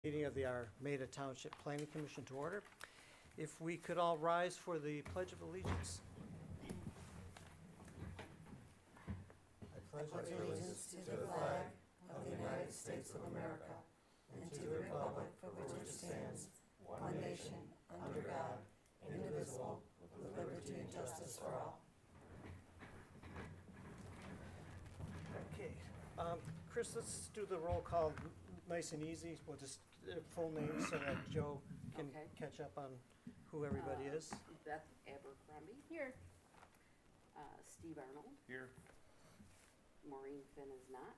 Meeting of the Armada Township Planning Commission to order. If we could all rise for the Pledge of Allegiance. I pledge allegiance to the flag of the United States of America and to the republic for which it stands, one nation, under God, indivisible, with liberty and justice for all. Okay, Chris, let's do the roll call nice and easy. We'll just full names so that Joe can Okay. catch up on who everybody is. Beth Abercrombie. Here. Steve Arnold. Here. Maureen Finn is not.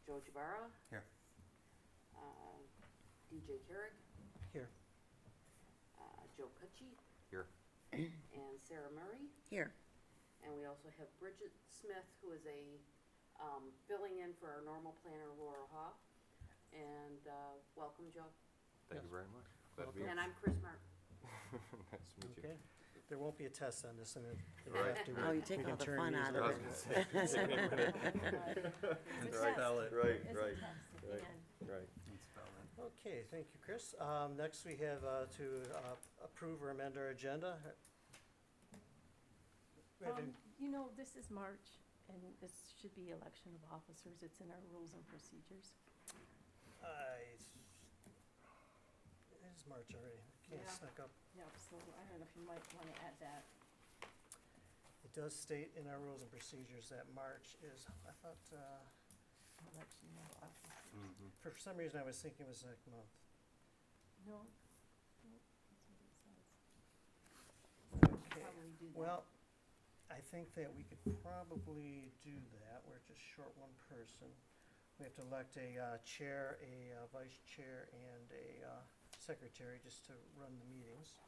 Joe Jabara. Here. DJ Carrick. Here. Joe Cutchy. Here. And Sarah Murray. Here. And we also have Bridget Smith, who is filling in for our normal planner, Laura Hoff. And welcome, Joe. Thank you very much. Glad to be here. And I'm Chris Martin. Nice to meet you. Okay. There won't be a test on this, and if Right. have to, Oh, you we take can all the turn fun these out I of was over. gonna say, take me a minute. Right. Okay, thank you, Chris. Next, we have to approve or amend our agenda. We have any- You know, this is March, and this should be election of officers. It's in our rules and procedures. It is March already. Can't Yeah. snuck up. Yep, so I don't know if you might want to add that. It does state in our rules and procedures that March is, I thought, Election of officers. Mhm. for some reason I was thinking it was next month. No, no, that's what it says. Okay, Probably do that. well, I think that we could probably do that. We're just short one person. We have to elect a chair, a vice chair, and a secretary just to run the meetings.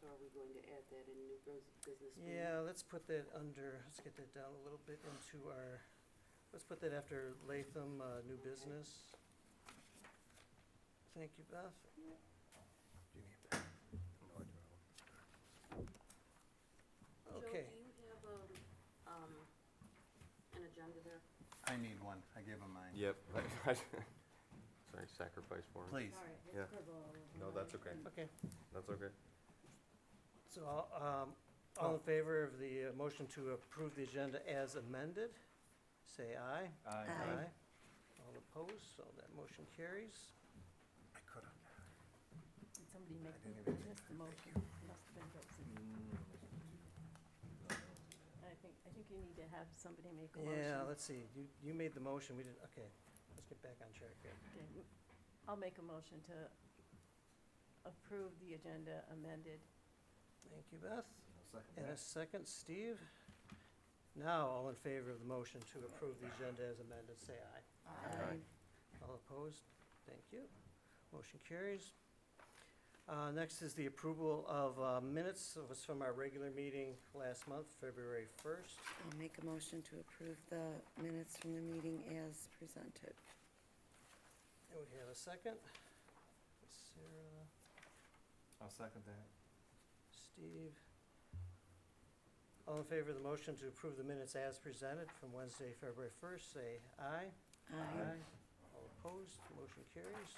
So are we going to add that in new business? meeting? Yeah, let's put that under, let's get that down a little bit into our, let's put that after Latham, new business. Thank you, Beth. Do you need that? No, I do have one. Okay. Joe, do you have an agenda there? I need one. I gave him mine. Yep. Sorry, sacrifice for me. Please. All right, Yeah. let's scribble all over No, mine. that's okay. Okay, That's okay. so all in favor of the motion to approve the agenda as amended, say aye. Aye. All opposed, so that motion carries. I could have. Did somebody make, didn't even miss the motion? Must have been Rosie. I think you need to have somebody make a motion. Yeah, let's see, you made the motion, we didn't, okay, let's get back on track here. Okay, I'll make a motion to approve the agenda amended. Thank you, Beth. And a second, Steve. Now, all in favor of the motion to approve the agenda as amended, say aye. Aye. All opposed? Thank you. Motion carries. Next is the approval of minutes. It was from our regular meeting last month, February 1st. I'll make a motion to approve the minutes from the meeting as presented. And we have a second. Sarah, I'll second that. Steve. All in favor of the motion to approve the minutes as presented from Wednesday, February 1st, say aye. Aye. All opposed, motion carries.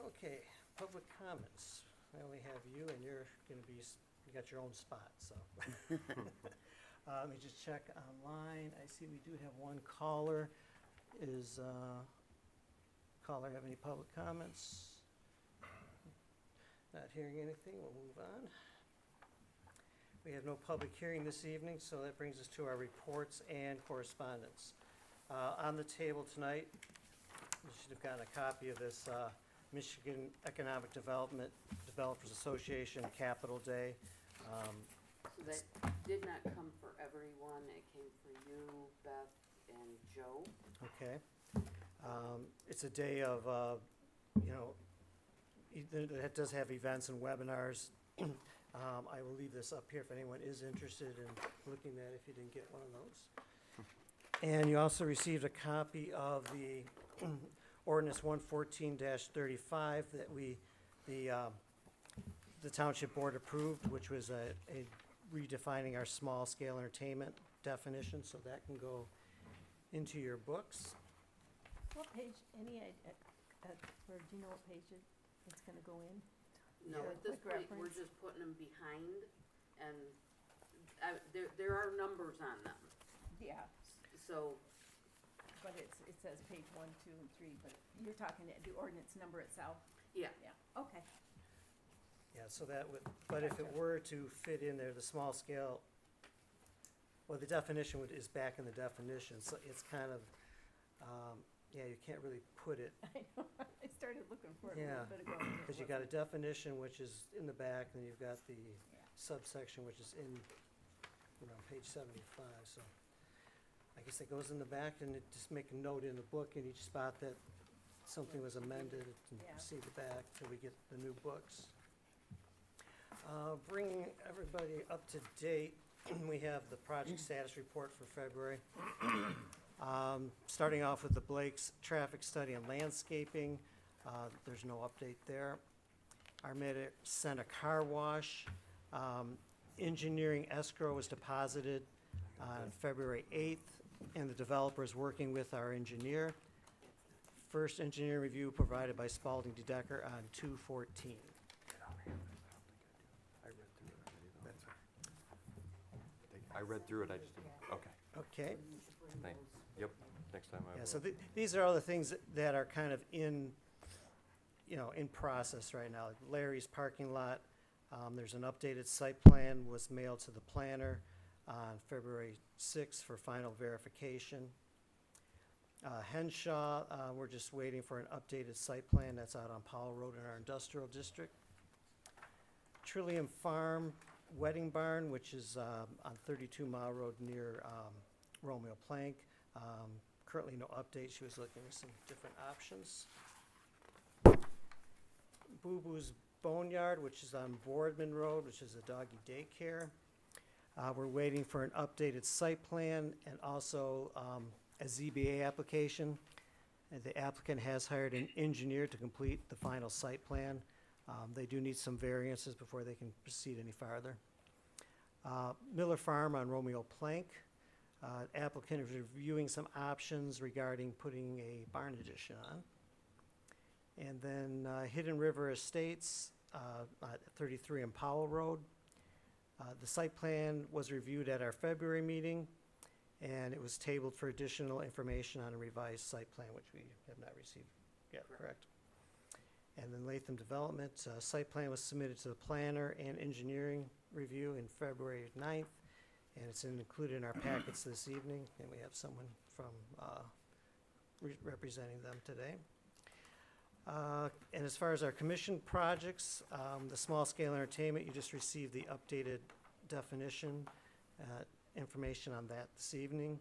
Okay, public comments. I only have you, and you're gonna be, you got your own spot, so. Let me just check online. I see we do have one caller. Is, caller have any public comments? Not hearing anything, we'll move on. We have no public hearing this evening, so that brings us to our reports and correspondence. On the table tonight, you should have gotten a copy of this Michigan Economic Development Developers Association Capital Day. So that did not come for everyone. It came for you, Beth, and Joe. Okay. It's a day of, it does have events and webinars. I will leave this up here if anyone is interested in looking at it, if you didn't get one of those. And you also received a copy of the ordinance 114-35 that the township board approved, which was a redefining our small-scale entertainment definition, so that can go into your books. What page, any, or do you know what page it's gonna go in? No, Yeah, at this quick point, we're reference. just putting them behind, and, there are numbers on them, Yeah, so, but it says page 1, 2, and 3, but you're talking the ordinance number itself? yeah. Yeah, okay. Yeah, so that would, but if it were to fit in there, the small scale, well, the definition is back in the definition, so it's kind of, yeah, you can't really put it, I know, I started looking for it a Yeah, little bit ago. and it because you got a wasn't. definition which is in the back, and you've got the Yeah. subsection which is in, page 75, so. I guess it goes in the back, and it just make a note in the book in each spot that something was amended, and Yeah. see the back till we get the new books. Bringing everybody up to date, we have the project status report for February. Starting off with the Blake's traffic study and landscaping, there's no update there. Armada sent a car wash. Engineering escrow was deposited on February 8th, and the developer is working with our engineer. First engineering review provided by Spalding DeDecker on 2/14. I read through it, I just didn't, okay, Okay, thank, yep, next time I yeah, will. so these are all the things that are kind of in process right now. Larry's parking lot, there's an updated site plan was mailed to the planner on February 6th for final verification. Henshaw, we're just waiting for an updated site plan that's out on Powell Road in our industrial district. Trillium Farm Wedding Barn, which is on 32 Mile Road near Romeo Plank. Currently no update, she was looking at some different options. Boo Boo's Boneyard, which is on Boardman Road, which is a doggy daycare. We're waiting for an updated site plan and also a ZBA application. And the applicant has hired an engineer to complete the final site plan. They do need some variances before they can proceed any farther. Miller Farm on Romeo Plank. Applicant is reviewing some options regarding putting a barn addition on. And then Hidden River Estates at 33 on Powell Road. The site plan was reviewed at our February meeting, and it was tabled for additional information on a revised site plan, which we have not received yet, correct? And then Latham Development, site plan was submitted to the planner and engineering review in February 9th, and it's included in our packets this evening, and we have someone from representing them today. And as far as our commission projects, the small-scale entertainment, you just received the updated definition, information on that this evening.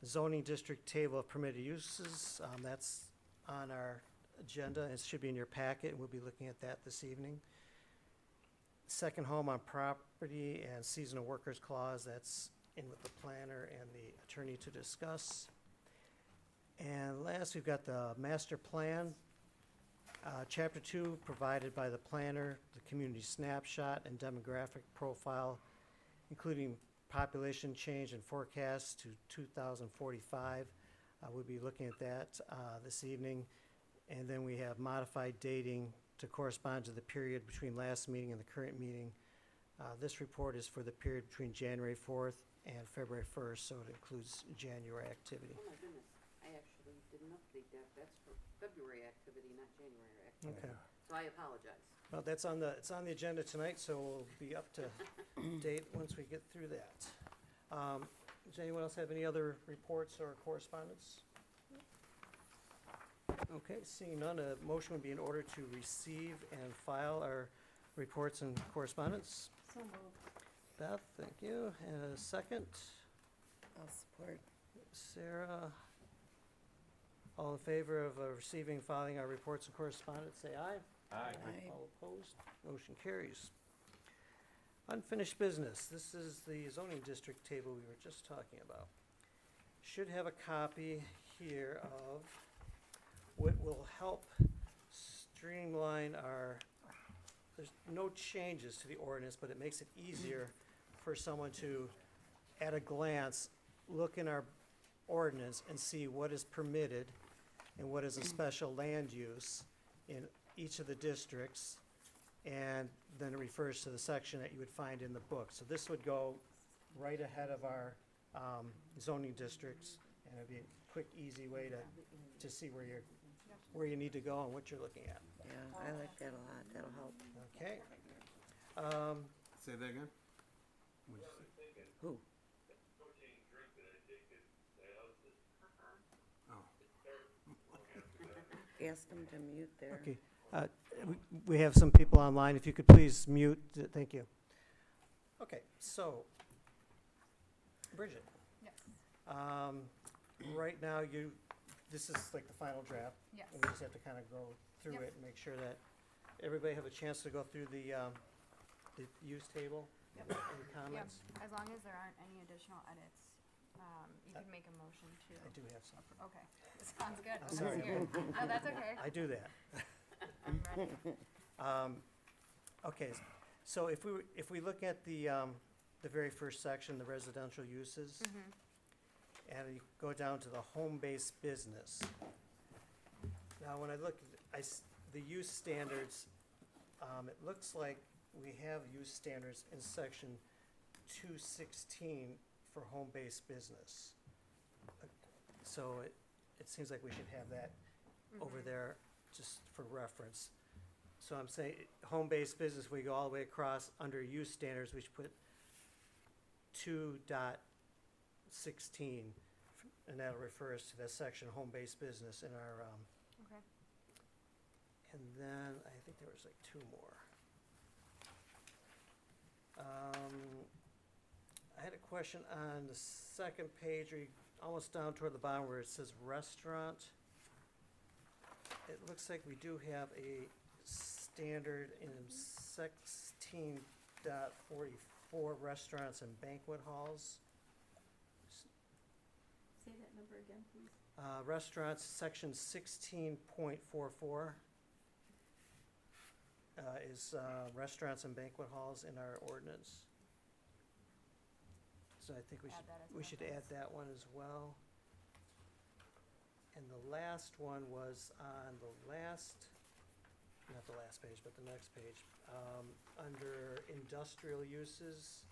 Zoning district table of permitted uses, that's on our agenda. It should be in your packet, and we'll be looking at that this evening. Second home on property and seasonal workers clause, that's in with the planner and the attorney to discuss. And last, we've got the master plan. Chapter 2 provided by the planner, the community snapshot and demographic profile, including population change and forecast to 2045. We'll be looking at that this evening. And then we have modified dating to correspond to the period between last meeting and the current meeting. This report is for the period between January 4th and February 1st, so it includes January activity. Oh my goodness, I actually didn't update that, that's for February activity, not January activity. Okay. So I apologize. Well, it's on the agenda tonight, so we'll be up to date once we get through that. Does anyone else have any other reports or correspondence? Okay, seeing none, a motion would be in order to receive and file our reports and correspondence. So moved. Beth, thank you. And a second, I'll support. Sarah. All in favor of receiving and filing our reports and correspondence, say aye. Aye. All opposed, motion carries. Unfinished business, this is the zoning district table we were just talking about. Should have a copy here of what will help streamline there's no changes to the ordinance, but it makes it easier for someone to, at a glance, look in our ordinance and see what is permitted and what is a special land use in each of the districts, and then it refers to the section that you would find in the book. So this would go right ahead of our zoning districts, and it'd be a quick, easy way to see where you need to go and what you're looking at. Yeah, I like that a lot, that'll help. Okay. Say that again? Who? Ask them to mute their. Okay, we have some people online, if you could please mute, thank you. Okay, so, Bridget. Yes, Right now, this is like the final draft. yes. And we just have to kind of go through Yep. it and make sure that everybody have a chance to go through the use table. Yep. Any comments? Yep, as long as there aren't any additional edits, you can make a motion to. I do have some. Okay, sounds good. I'm I'm sorry. scared. Oh, that's okay. I do that. I'm ready. Okay, so if we look at the very first section, the residential uses, and you go down to the home-based business. Now, when I look, the use standards, it looks like we have use standards in section 216 for home-based business. So it seems like we should have that over there just for reference. So I'm saying, home-based business, we go all the way across, under use standards, we should put 2.16, and that'll refer us to that section, home-based business in our, Okay. and then, I think there was like two more. I had a question on the second page, almost down toward the bottom where it says restaurant. It looks like we do have a standard in 16.44, restaurants and banquet halls. Say that number again, please. Restaurants, section 16.44 is restaurants and banquet halls in our ordinance. So I think Add that as we should add reference. that one as well. And the last one was on the last, not the last page, but the next page, under industrial uses,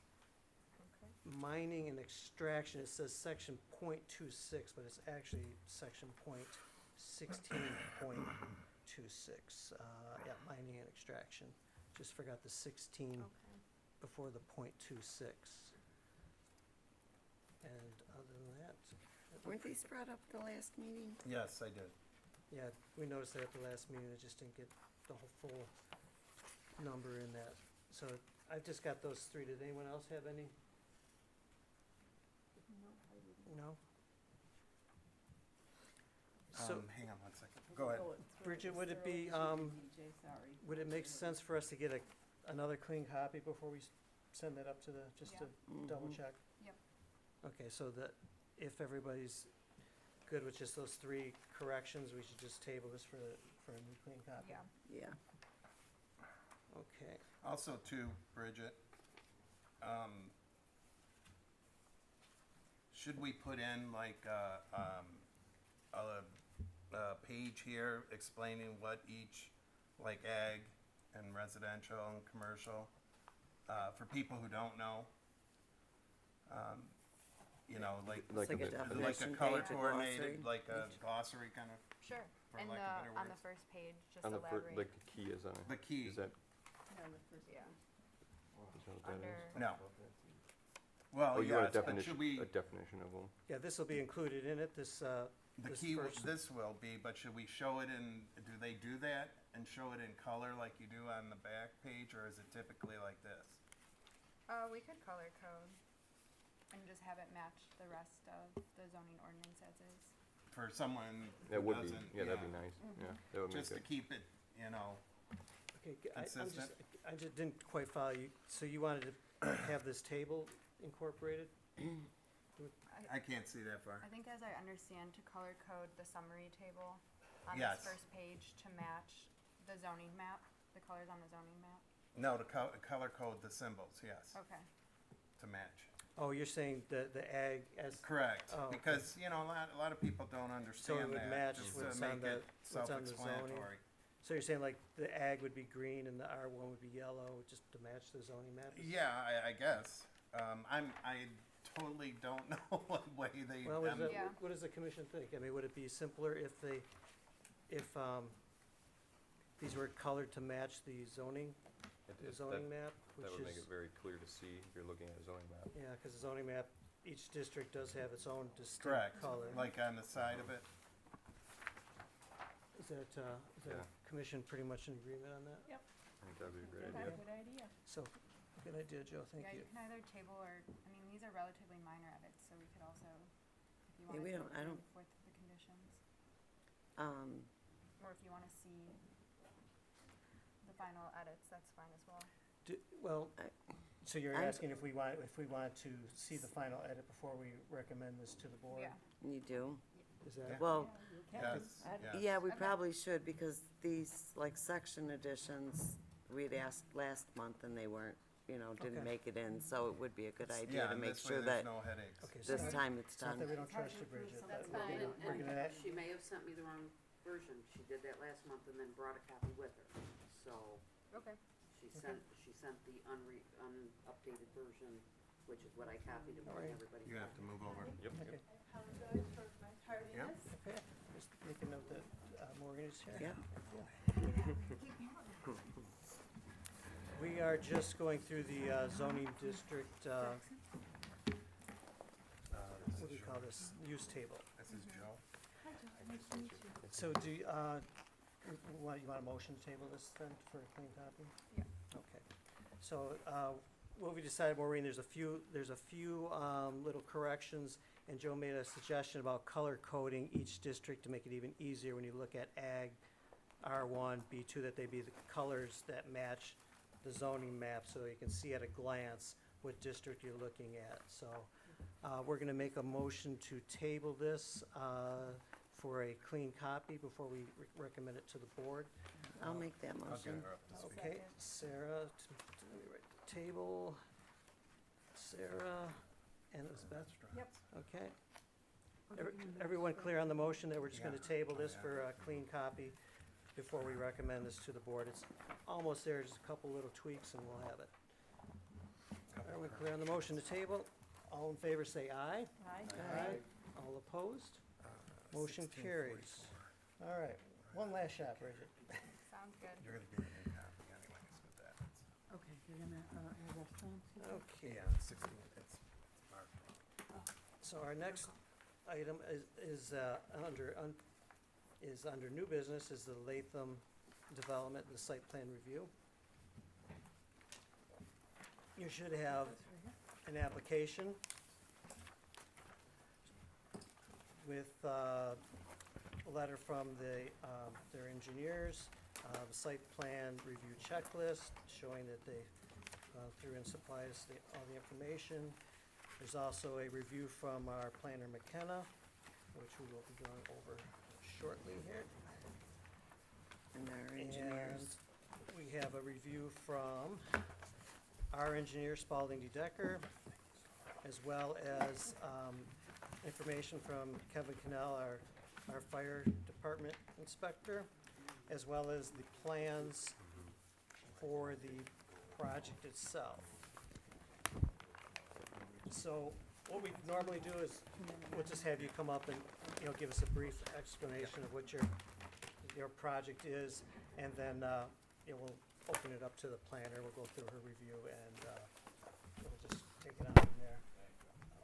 Okay. mining and extraction, it says section .26, but it's actually section .16.26. Yeah, mining and extraction. Just forgot the 16 Okay. before the .26. And other than that, Weren't these brought up the last meeting? Yes, I did. yeah, we noticed that at the last meeting, it just didn't get the whole full number in that. So I've just got those three. Did anyone else have any? No, I didn't. No? So, Hang on one second. Go ahead. Oh, it's right, Bridget, it's would it there, be, should DJ, sorry. would it make sense for us to get another clean copy before we send that up to just to double check? Yep. Okay, so that if everybody's good with just those three corrections, we should just table this for a new clean copy? Yeah. Yeah. Okay. Also too, Bridget, should we put in like a page here explaining what each, like ag and residential and commercial, for people who don't know? You know, like It's like a a definition color page, a coordinated, glossary. like a glossary kind of, Sure. For And lack of better on the words. first page, just On the elaborate. like the key is on it. the key. Is that, Yeah, on the first Yeah. page. is that what that Under. is? No. Well, Oh, you want yes, a but should definition, we, a definition of them? Yeah, this will be included in it, this, the this key, first- this will be, but should we show it in, do they do that and show it in color like you do on the back page, or is it typically like this? We could color code and just have it match the rest of the zoning ordinance as is. For someone That who would be, doesn't, yeah, that'd be nice, yeah, that would make just to it. keep it, you know, okay, Consistent. I just didn't quite follow you. So you wanted to have this table incorporated? I can't see that far. I think as I understand, to color code the summary table on Yes. this first page to match the zoning map, the colors on the zoning map. No, to color code the symbols, yes, Okay. to match. Oh, you're saying the ag as, Correct, Oh, okay. because, you know, a lot of people don't understand would that, match just what's to on make it what's on the zoning? self-explanatory. so you're saying like the ag would be green and the R1 would be yellow, just to match the zoning map? Yeah, I guess. I totally don't know what way they. Well, Yeah. what does the commission think? I mean, would it be simpler if these were colored to match the zoning map, which That would make is, it very clear to see if you're looking at a zoning map. yeah, because the zoning map, each district does have its own distinct Correct, color. like on the side of it. Is that Yeah. commission pretty much in agreement on that? I think that'd be a great Okay, idea. good idea. So, good idea, Joe, thank Yeah, you. you can either table or, I mean, these are relatively minor edits, so we could also, if you Yeah, wanted we to don't- I don't- approve with the conditions, or if you wanna see the final edits, that's fine as well. Well, I- so you're I'm- asking if we want to see the final edit before we recommend this to the board? Yeah. You do? Is that? Yeah. Well, Yes, I'd- yes. yeah, we Okay. probably should, because these, like, section additions, we'd asked last month and they weren't, didn't Okay. make it in, so it would be a good idea Yeah, to and make this sure way that there's no headaches. Okay, so this time it's it's not that we done. don't trust you, Bridget, but That's we're fine, gonna, we're gonna, and she may have sent me the wrong version. She did that last month and then brought a copy with her. So Okay. she sent the unupdated version, which is what I copied and Alright. everybody. You have to move over. Yep. okay, Apologize for my tardiness. okay, just make a note that Maureen is here. Yeah. We are just going through the zoning district, what do we call this, use table. This is Joe. Hi, Joe, nice to meet you. So do, you want a motion to table this then for a clean copy? Yeah. Okay. So, what we decided, Maureen, there's a few little corrections, and Joe made a suggestion about color coding each district to make it even easier when you look at ag, R1, B2, that they be the colors that match the zoning map, so you can see at a glance what district you're looking at. So, we're gonna make a motion to table this, for a clean copy before we recommend it to the board. I'll make that I'll get motion. her up to speed. Okay, Sarah, let me write the table, Sarah, and it was Beth? Yep. Okay. Everyone clear on the motion that we're just gonna Yeah. table Oh, this yeah. for a clean copy before we recommend this to the board? It's almost there, just a couple little tweaks and we'll have it. Everyone clear on the motion to table? All in favor say aye. Aye. All opposed? Motion carries. All right, one last shot, Bridget. Sounds good. You're gonna get a new copy anyways with that. Okay, you're gonna, add that plan to Okay. Yeah, 16, it's marked wrong. So our next item is under new business, is the Latham Development and the Site Plan Review. You should have an application with a letter from their engineers, the site plan review checklist showing that they through and supplied us all the information. There's also a review from our planner McKenna, which we will be going over shortly here. And our engineers. And we have a review from our engineer Spalding D. Decker, as well as information from Kevin Cannell, our fire department inspector, as well as the plans for the project itself. So what we normally do is, we'll just have you come up and, give us a brief explanation of what your project is, and then, we'll open it up to the planner, we'll go through her review, and, we'll just take it on from there.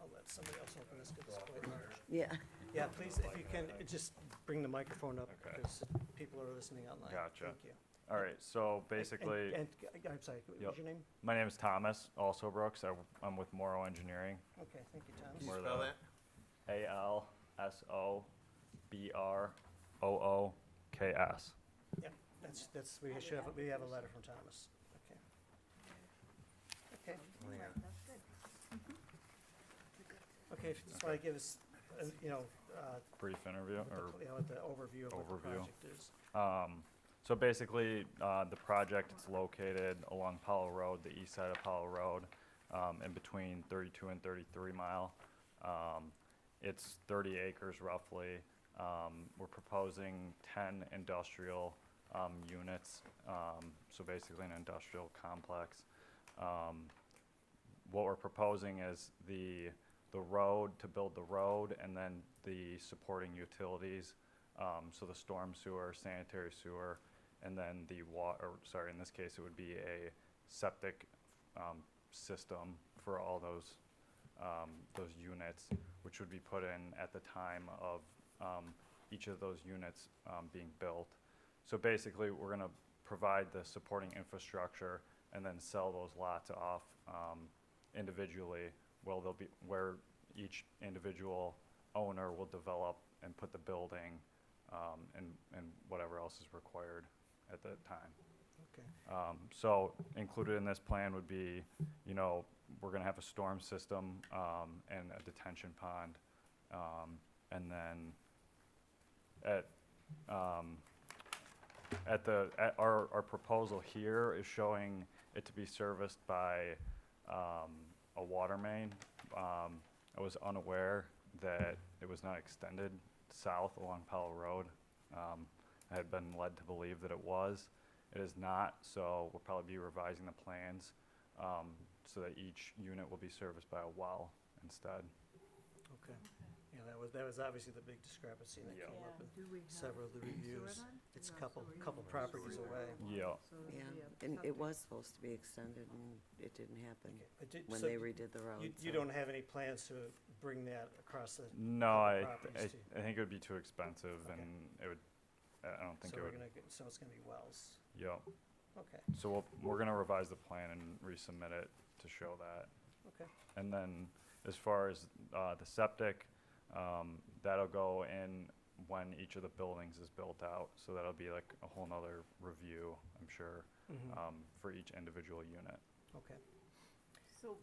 I'll let somebody else open this, because it's quite large. Yeah. Yeah, please, if you can, just bring the microphone up, Okay. because people are listening online. Gotcha. Thank you. All right, so basically, And, I'm sorry, what Yep. was your name? my name is Thomas, also Brooks. I'm with Morrow Engineering. Okay, thank you, Thomas. Can you We're spell the- that? ALSOBROOKS. That's, we have a letter from Thomas. Okay. Okay, Oh, yeah. That's good. okay, if you just wanna give us, Brief interview, or what the overview of what the Overview. project is. So basically, the project is located along Powell Road, the east side of Powell Road. in between 32 and 33 Mile. It's 30 acres roughly. We're proposing 10 industrial units, so basically an industrial complex. What we're proposing is the road, to build the road, and then the supporting utilities, so the storm sewer, sanitary sewer, and then the in this case it would be a septic system for all those units, which would be put in at the time of each of those units being built. So basically, we're going to provide the supporting infrastructure and then sell those lots off individually, where each individual owner will develop and put the building and whatever else is required at that time. Okay. So included in this plan would be, we're going to have a storm system and a detention pond, and then our proposal here is showing it to be serviced by a water main. I was unaware that it was not extended south along Powell Road. I had been led to believe that it was. It is not, so we'll probably be revising the plans so that each unit will be serviced by a well instead. Okay. Yeah, that was obviously the big discrepancy that Yeah. came up in Do we have several of the sewer reviews. then? It's a No, couple so we couple need properties sewer. away. Yeah. So it'll Yeah, be a and it septic. was supposed to be extended, and it didn't happen Okay, but when so they redid the road. you so- don't have any plans to bring that across the No, other I properties too? think it would be too expensive, Okay. and it would. I don't think So it we're would. gonna get, so it's gonna be wells. Yeah. Okay, So we're gonna revise the plan and resubmit it to show that. okay. And then as far as the septic, that'll go in when each of the buildings is built out. So that'll be like a whole nother review, I'm sure, for each individual unit. Okay. So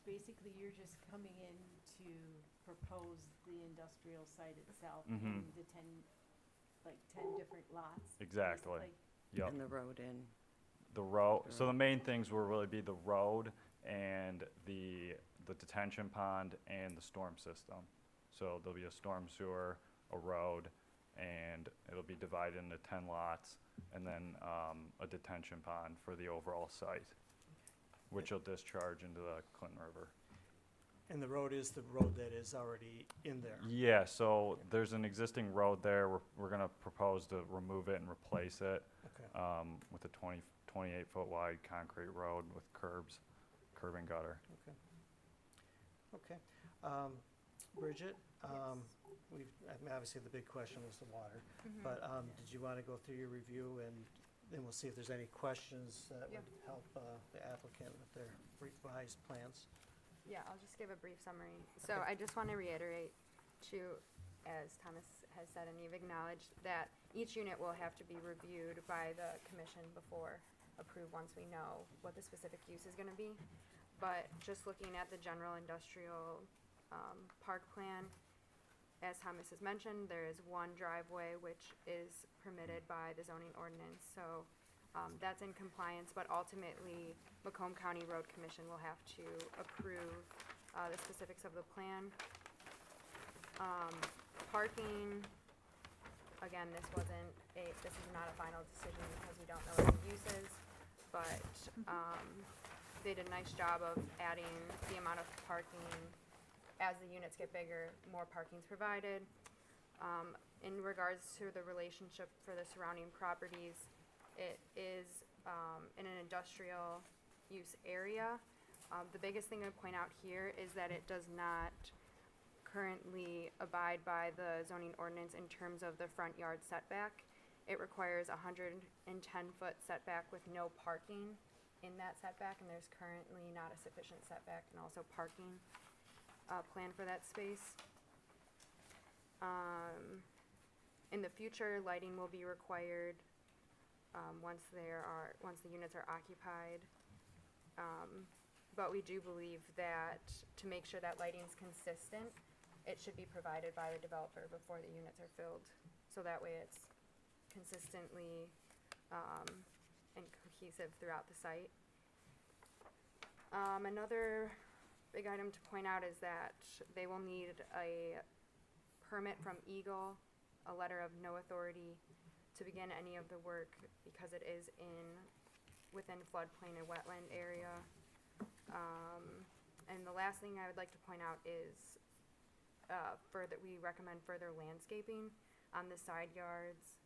basically, you're just coming in to propose the industrial site itself and the 10 different lots? Exactly. basically? Yep. And the road in. The road. So the main things will really be the road and the detention pond and the storm system. So there'll be a storm sewer, a road, and it'll be divided into 10 lots, and then a detention pond for the overall site, which will discharge into the Clinton River. And the road is the road that is already in there? Yeah, so there's an existing road there. We're gonna propose to remove it and replace it Okay, with a 28-foot wide concrete road with curb and gutter. okay. Okay. Bridget, obviously the big question was the water, but did you want to go through your review and then we'll see if there's any questions that Yeah. would help the applicant with their revised plans? Yeah, I'll just give a brief summary. So I just want to reiterate too, as Thomas has said and you've acknowledged, that each unit will have to be reviewed by the commission before approved once we know what the specific use is going to be. But just looking at the general industrial park plan, as Thomas has mentioned, there is one driveway which is permitted by the zoning ordinance. So that's in compliance, but ultimately Macomb County Road Commission will have to approve the specifics of the plan. Parking, again, this is not a final decision because we don't know what the use is, but they did a nice job of adding the amount of parking. As the units get bigger, more parking's provided. In regards to the relationship for the surrounding properties, it is in an industrial use area. The biggest thing I'd point out here is that it does not currently abide by the zoning ordinance in terms of the front yard setback. It requires a 110-foot setback with no parking in that setback, and there's currently not a sufficient setback and also parking plan for that space. In the future, lighting will be required once the units are occupied. But we do believe that to make sure that lighting's consistent, it should be provided by the developer before the units are filled. So that way it's consistently and cohesive throughout the site. Another big item to point out is that they will need a permit from Eagle, a letter of no authority to begin any of the work because it is within floodplain and wetland area. And the last thing I would like to point out is we recommend further landscaping on the side yards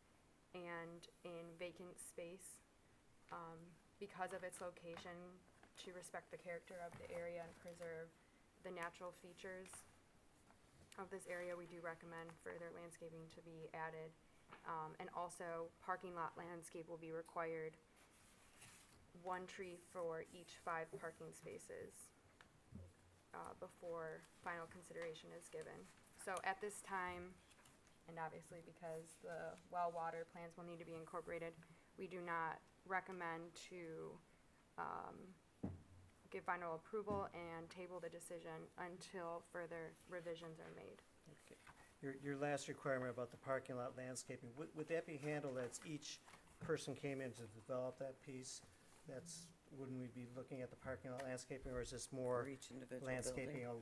and in vacant space because of its location, to respect the character of the area and preserve the natural features of this area. We do recommend further landscaping to be added. And also, parking lot landscape will be required, 1 tree for each 5 parking spaces before final consideration is given. So at this time, and obviously because the well water plans will need to be incorporated, we do not recommend to give final approval and table the decision until further revisions are made. Okay. Your last requirement about the parking lot landscaping, would that be handled as each person came in to develop that piece? Wouldn't we be looking at the parking lot landscaping, or is this more For each individual landscaping? building.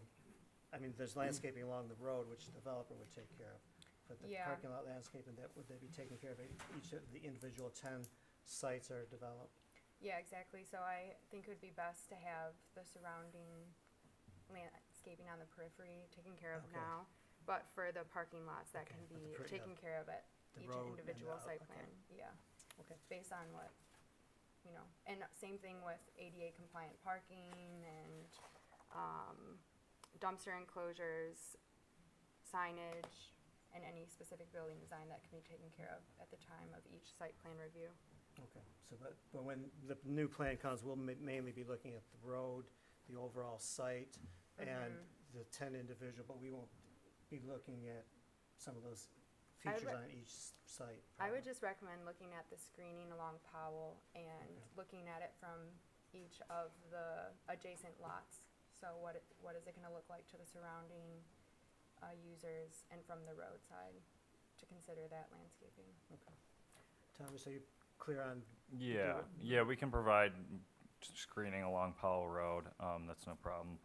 I mean, there's landscaping along the road, which the developer would take care of. But the Yeah. parking lot landscaping, would they be taken care of at each of the individual 10 sites are developed? Yeah, exactly. So I think it would be best to have the surrounding landscaping on the periphery taken care of Okay. now. But for the parking lots, that Okay, can but be the taken care of at the each road and individual the- site okay. plan. Yeah. Okay. Based on what, and same thing with ADA compliant parking and dumpster enclosures, signage, and any specific building design that can be taken care of at the time of each site plan review. Okay, so but when the new plan comes, we'll mainly be looking at the road, the overall site, and the 10 individual, but we won't be looking at some of those I would features re- on each site. I would just recommend looking at the screening along Powell and Okay. looking at it from each of the adjacent lots. So what is it gonna look like to the surrounding users and from the roadside to consider that landscaping. Thomas, are you clear on? Yeah, we can provide screening along Powell Road, that's no problem.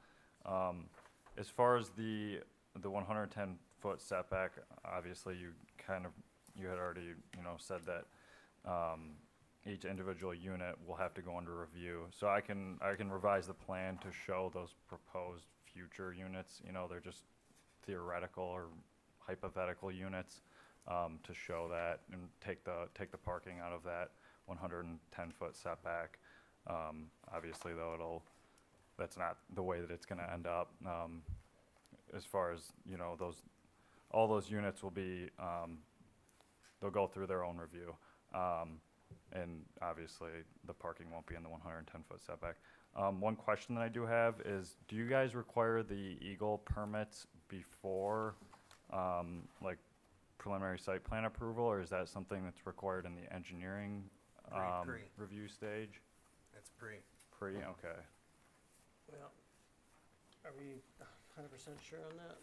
As far as the 110-foot setback, obviously you had already, said that, each individual unit will have to go under review. So I can revise the plan to show those proposed future units, they're just theoretical or hypothetical units, to show that and take the parking out of that 110-foot setback. Obviously though, that's not the way that it's gonna end up. As far as, all those units will be, they'll go through their own review. And obviously, the parking won't be in the 110-foot setback. One question that I do have is, do you guys require the Eagle permits before, preliminary site plan approval, or is that something that's required in the engineering, Pre. review stage? It's pre. Pre, okay. Well, are we 100% sure on that?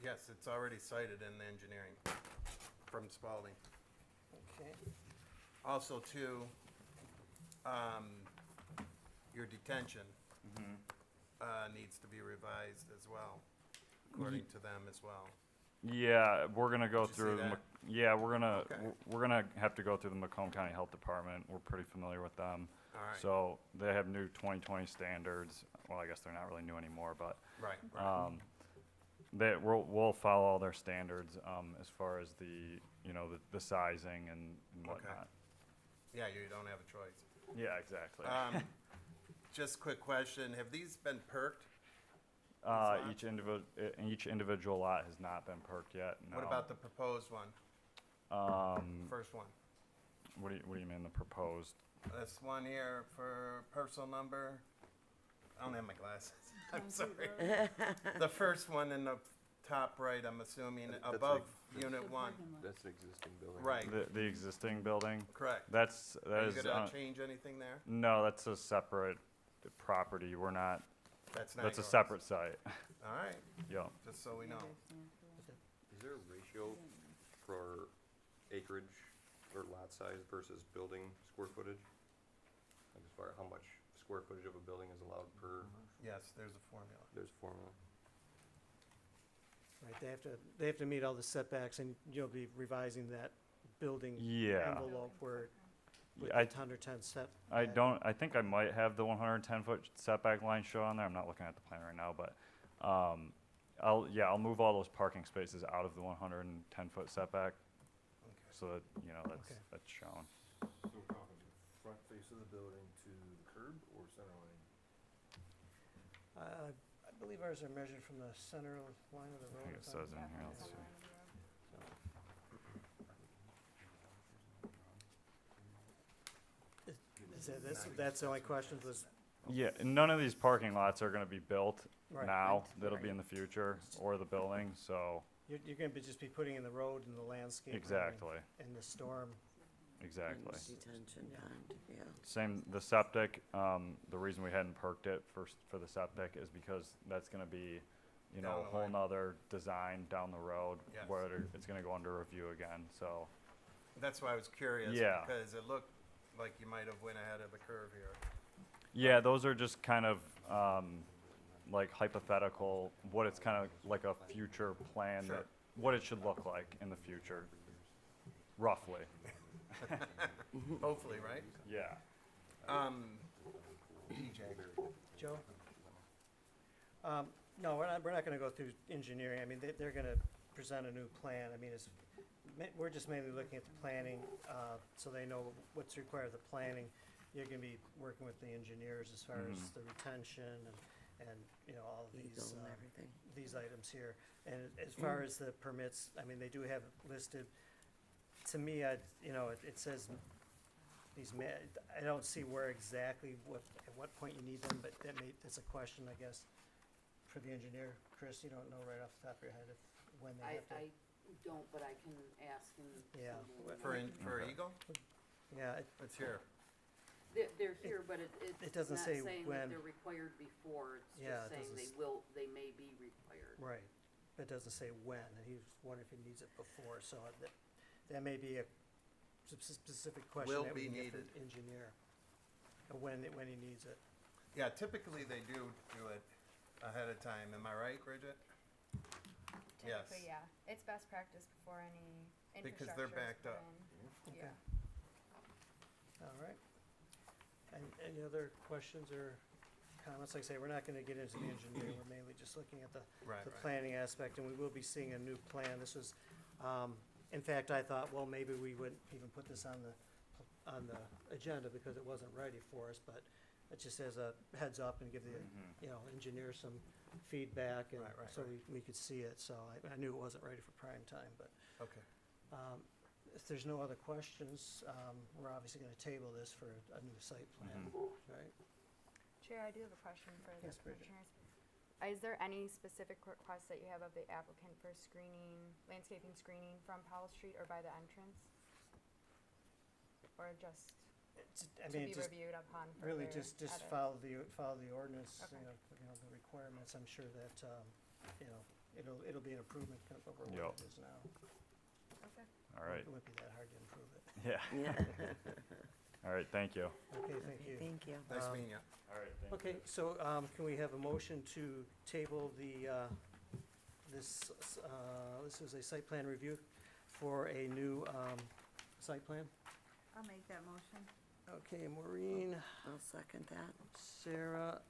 Yes, it's already cited in the engineering from Spalding. Okay. Also too, your detention needs to be revised as well, according to them as well. Yeah, we're gonna go Did you see through, that? yeah, we're Okay. gonna have to go through the Macomb County Health Department. We're pretty familiar with them. All right, So they have new 2020 standards. Well, I guess they're not really new anymore, but right. we'll follow all their standards as far as the the sizing and whatnot. Yeah, you don't have a choice. Yeah, exactly. Just quick question, have these been perked? Each individual lot has not been perked yet. No. What about the proposed one, Um, first one? what do you mean the proposed? This one here for personal number, I don't have my glasses, I'm sorry. The first one in the top right, I'm assuming, That's above like- unit one, That's the existing building. right, The existing building. correct. That Are you is gonna change anything there? no, that's a separate property. We're not. That's not That's a yours. separate site. All right, Yeah. just so we know. Is there a ratio for acreage or lot size versus building square footage? Like as far as how much square footage of a building is allowed per, Yes, there's a formula. there's a formula. Right, they have to meet all the setbacks, and you'll be revising that building Yeah. envelope where, with I- the 110 set. I think I might have the 110-foot setback line shown on there. I'm not looking at the plan right now, but, I'll move all those parking spaces out of the 110-foot setback, Okay. so that, you know, Okay. that's shown. So we're talking front face of the building to the curb or center line? I believe ours are measured from the center line of the I road. think it if says in I'm- here, let's Center see. line of the road. That's the only question was, Yeah, and none of these parking lots are gonna be built right, now. That'll be in the future, or the building, so, you're gonna just be putting in the road and the landscape. exactly, And the storm. exactly. Detention pond, yeah. Same, the septic, the reason we hadn't perked it for the septic is because that's gonna be, you know, Down a the whole line. nother design down the road, Yes. where it's gonna go under review again, so. That's why I was curious. Yeah. Because it looked like you might have went ahead of the curve here. Yeah, those are just kind of, like hypothetical, what it's kind of like a future plan Sure. that, what it should look like in the future, roughly. Hopefully, right? Yeah. DJ. Joe? No, we're not gonna go through engineering. I mean, they're gonna present a new plan. I mean, we're just mainly looking at the planning, so they know what's required of the planning. You're gonna be working with the engineers as far as the retention and, you know, all of Eagle these, and everything. these items here. And as far as the permits, I mean, they do have it listed. To me, it says I don't see where exactly, at what point you need them, but that's a question, I guess, for the engineer. Chris, you don't know right off the top of your head when they I, have to. I don't, but I can ask and. Yeah. somebody will For know. Okay. Eagle? Yeah, It's here. They're here, but it's it doesn't not say saying when. that they're required before, it's Yeah, just it saying doesn't they may be required. right, but it doesn't say when, and he was wondering if he needs it before, so that may be a specific question Will that we be can get from needed. the engineer, when he needs it. Yeah, typically they do it ahead of time. Am I right, Bridget? Yes. Typically, yeah. It's best practice before any Because infrastructure they're is backed put up. in. Okay. Yeah. All right. And any other questions or comments? Like I say, we're not gonna get into the engineering, we're mainly just looking at the Right, the right. planning aspect, and we will be seeing a new plan. This was, in fact, I thought, well, maybe we wouldn't even put this on the agenda because it wasn't ready for us, but it just as a heads up and give the, engineer some feedback, and Right, right, so right. we could see it, so I knew it wasn't ready for prime time, but, Okay. if there's no other questions, we're obviously gonna table this for a new site plan, right? Chair, I do have a question for the Yes, Bridget. commissioners. Is there any specific requests that you have of the applicant for screening, landscaping screening from Powell Street or by the entrance? Or just I to mean, be just reviewed upon really further just edits? follow the ordinance, Okay. The requirements. I'm sure that, it'll be an improvement over what Yep. it is now. Okay. All right, It wouldn't be that hard to improve it. yeah, Yeah, all right, thank you. Okay, thank you. thank you. Nice meeting you. All right, Okay, so, can we have a motion to table this is a site plan review for a new, site plan? I'll make that motion. Okay, Maureen, I'll second that. Sarah.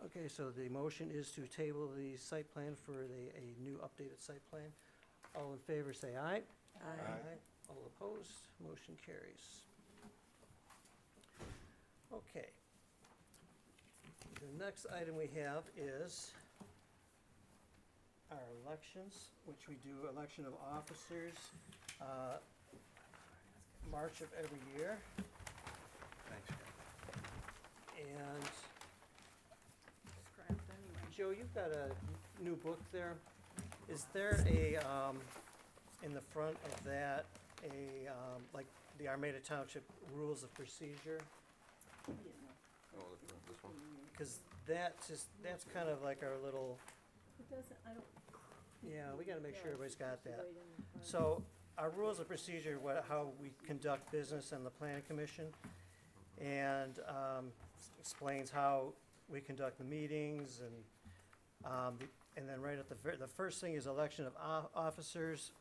Okay, so the motion is to table the site plan for a new updated site plan. All in favor, say aye. Aye. All opposed, motion carries. Okay. The next item we have is our elections, which we do election of officers, March of every year. Thanks, Jeff. And Scrapped anyway. Joe, you've got a new book there. Is there a, in the front of that, like the Armada Township Rules of Procedure? Oh, this one? Because that's kind of like our little, It doesn't, I don't. yeah, we gotta make sure everybody's got that. Right in the front. So, our rules of procedure, how we conduct business on the planning commission. And, explains how we conduct the meetings and then right at the first thing is election of officers.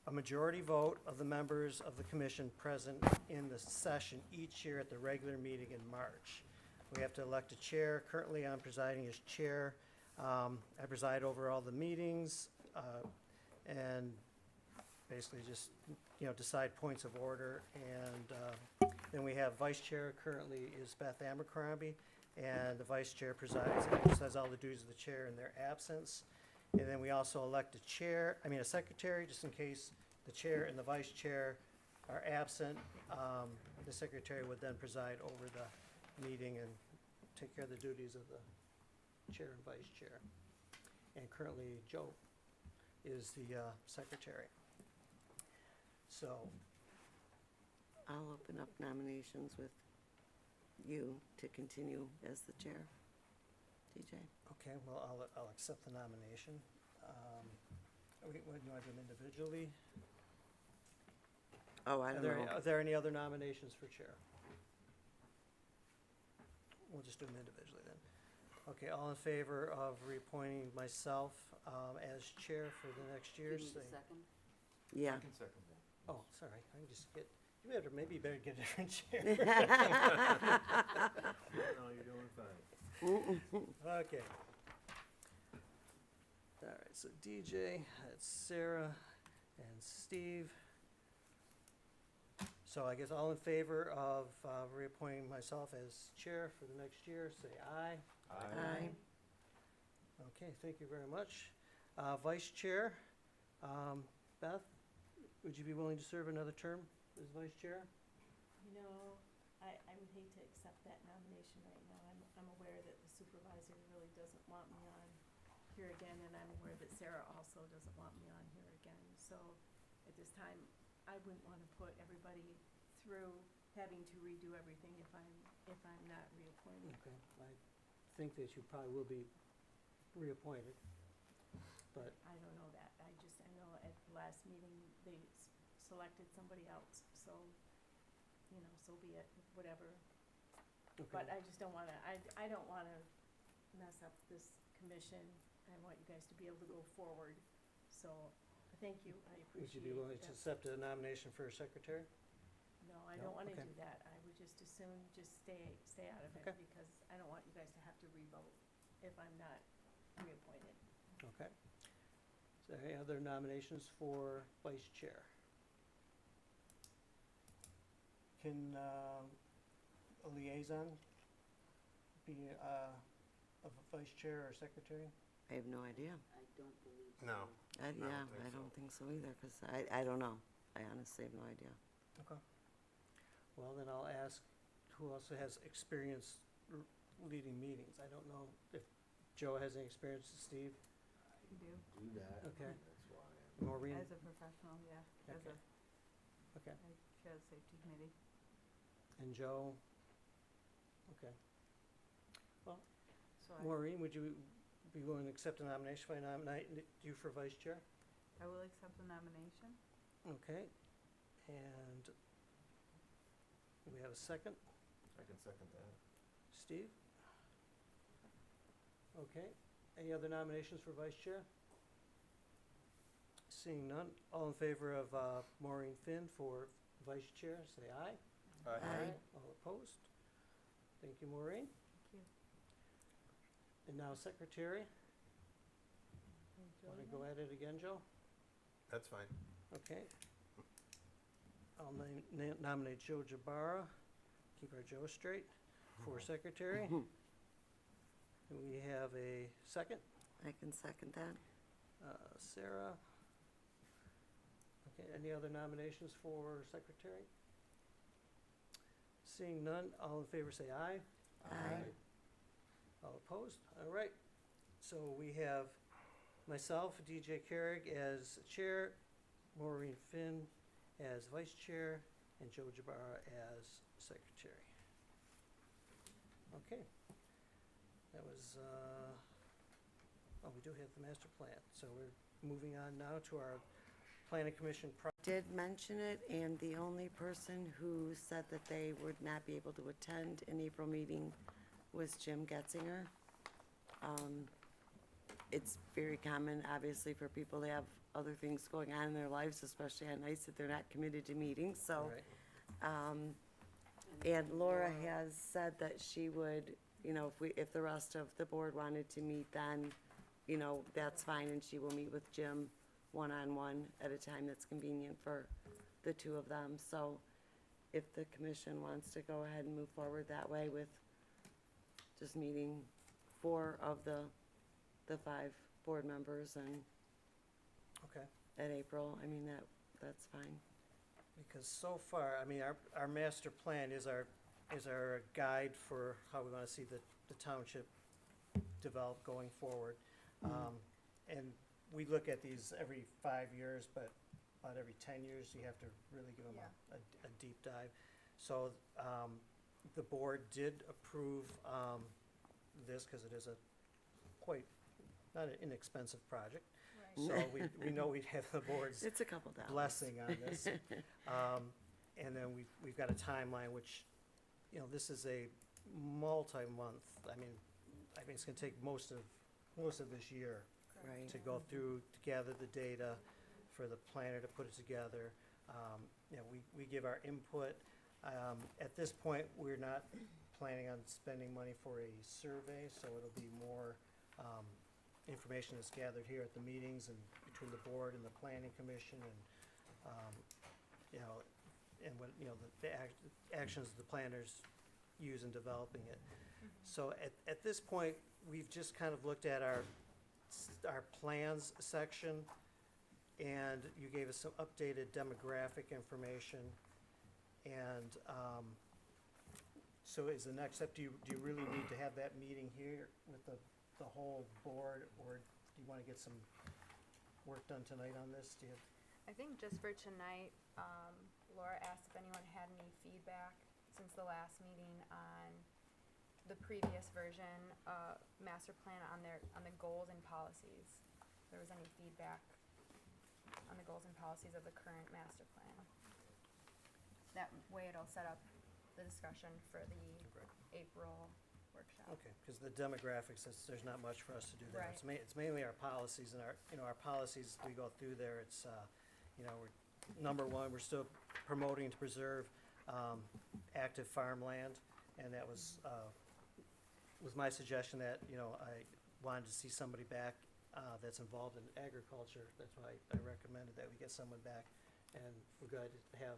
A majority vote of the members of the commission present in the session each year at the regular meeting in March. We have to elect a chair. Currently, I'm presiding as chair. I preside over all the meetings, and basically just, decide points of order. And then we have vice chair. Currently is Beth Abercrombie, and the vice chair presides and exercises all the duties of the chair in their absence. And then we also elect a secretary, just in case the chair and the vice chair are absent. The secretary would then preside over the meeting and take care of the duties of the chair and vice chair. And currently, Joe is the secretary. So, I'll open up nominations with you to continue as the chair. DJ? okay, well, I'll accept the nomination. What, do you want to do them individually? Oh, I don't know. Are there any other nominations for chair? We'll just do them individually then. Okay, all in favor of reappointing myself as chair for the next Do year? you need say- a second? Yeah. I can second that. Oh, sorry, I can just get, maybe you better get a different chair. No, you're doing fine. Okay. All right, so DJ, that's Sarah and Steve. So I guess all in favor of reappointing myself as chair for the next year, say aye. Aye. Okay, thank you very much. Vice chair, Beth, would you be willing to serve another term as vice chair? I would hate to accept that nomination right now. I'm aware that the supervisor really doesn't want me on here again, and I'm aware that Sarah also doesn't want me on here again. So at this time, I wouldn't want to put everybody through having to redo everything if I'm not reappointed. Okay, I think that you probably will be reappointed, but, I don't know that. I know at the last meeting, they selected somebody else, so, so be it, whatever. But okay. I just don't wanna, I don't wanna mess up this commission. I want you guys to be able to go forward. So, thank you, I Would you appreciate be willing to that. accept a nomination for a secretary? No, I No? don't wanna Okay. do that. I would just as soon just stay out of it, Okay. because I don't want you guys to have to revote if I'm not reappointed. Okay. Is there any other nominations for vice chair? Can a liaison be a vice chair or secretary? I have no idea. I don't believe so. No. Yeah, think I so. don't think so either, because I don't know. I honestly have no idea. Okay. Well, then I'll ask who also has experience leading meetings. I don't know if Joe has any experience, Steve, You do, Do that. Okay. That's why I'm. Maureen? as a professional, yeah, as Okay. Okay. I chair the safety committee. And Joe? Okay. So Maureen, would you be willing to accept a nomination if I nominate you for vice chair? I will accept the nomination. Okay. And do we have a second? I can second that. Steve? Okay. Any other nominations for vice chair? Seeing none, all in favor of Maureen Finn for vice chair, say aye. Aye. All opposed? Thank you, Maureen. Thank you. And now secretary. Want to go at it again, Joe? That's fine. Okay. I'll nominate Joe Jabara, keep our Joe straight, for secretary. And we have a second, I can second that. Sarah. Okay, any other nominations for secretary? Seeing none, all in favor say aye. Aye. All opposed? All right. So we have myself, DJ Carrick, as chair, Maureen Finn as vice chair, and Joe Jabara as secretary. Okay. That was, we do have the master plan. So we're moving on now to our planning commission Did mention it, and the only person who said that they would not be able to attend an April meeting was Jim Getzinger. It's very common, obviously, for people to have other things going on in their lives, especially on nights that they're not committed to meetings, so. Right. And Laura has said that she would, you know, if the rest of the board wanted to meet, then, you know, that's fine, and she will meet with Jim one-on-one at a time that's convenient for the two of them. So if the commission wants to go ahead and move forward that way with just meeting 4 of the 5 board members and Okay. at April, I mean, that's fine. Because so far, I mean, our master plan is our guide for how we want to see the township develop going forward. And we look at these every 5 years, but about every 10 years, you have to really give them a deep dive. So the board did approve this because it is a quite, not an inexpensive project. So we know we'd have the board's It's a couple dollars. blessing on this. And then we've got a timeline, which, you know, this is a multi-month, I mean, it's gonna take most of this year Right. to go through, to gather the data, for the planner to put it together. You know, we give our input. At this point, we're not planning on spending money for a survey, so it'll be more, information that's gathered here at the meetings and between the board and the planning commission and, you know, and what, you know, the actions the planners use in developing it. So at this point, we've just kind of looked at our plans section, and you gave us some updated demographic information. And, so is the next step, do you really need to have that meeting here with the whole board, or do you wanna get some work done tonight on this? Do you have? I think just for tonight, Laura asked if anyone had any feedback since the last meeting on the previous version, master plan on the goals and policies. If there was any feedback on the goals and policies of the current master plan. That way it'll set up the discussion for the April workshop. Okay, because the demographics, there's not much for us to do there. Right. It's mainly our policies, and our policies, we go through there, it's, you know, number one, we're still promoting to preserve, active farmland, and that was my suggestion that, you know, I wanted to see somebody back, that's involved in agriculture. That's why I recommended that we get someone back, and we're going to have,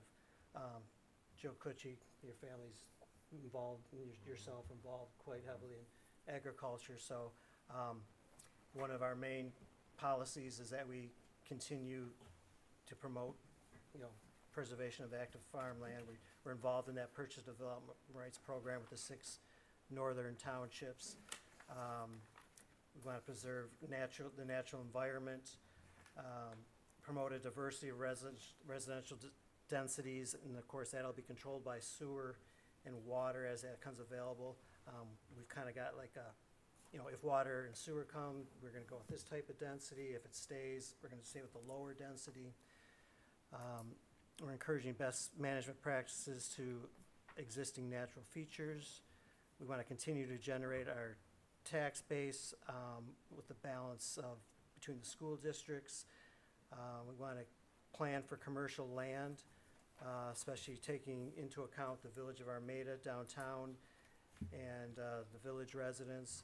Joe Cucci, your family's involved, and yourself involved quite heavily in agriculture, so, one of our main policies is that we continue to promote, you know, preservation of active farmland. We're involved in that purchase development rights program with the 6 northern townships. We want to preserve the natural environment, promote a diversity of residential densities, and of course, that'll be controlled by sewer and water as that comes available. We've kind of got like a, you know, if water and sewer come, we're gonna go with this type of density. If it stays, we're gonna stay with the lower density. We're encouraging best management practices to existing natural features. We wanna continue to generate our tax base, with the balance between the school districts. We wanna plan for commercial land, especially taking into account the village of Armada downtown and the village residents.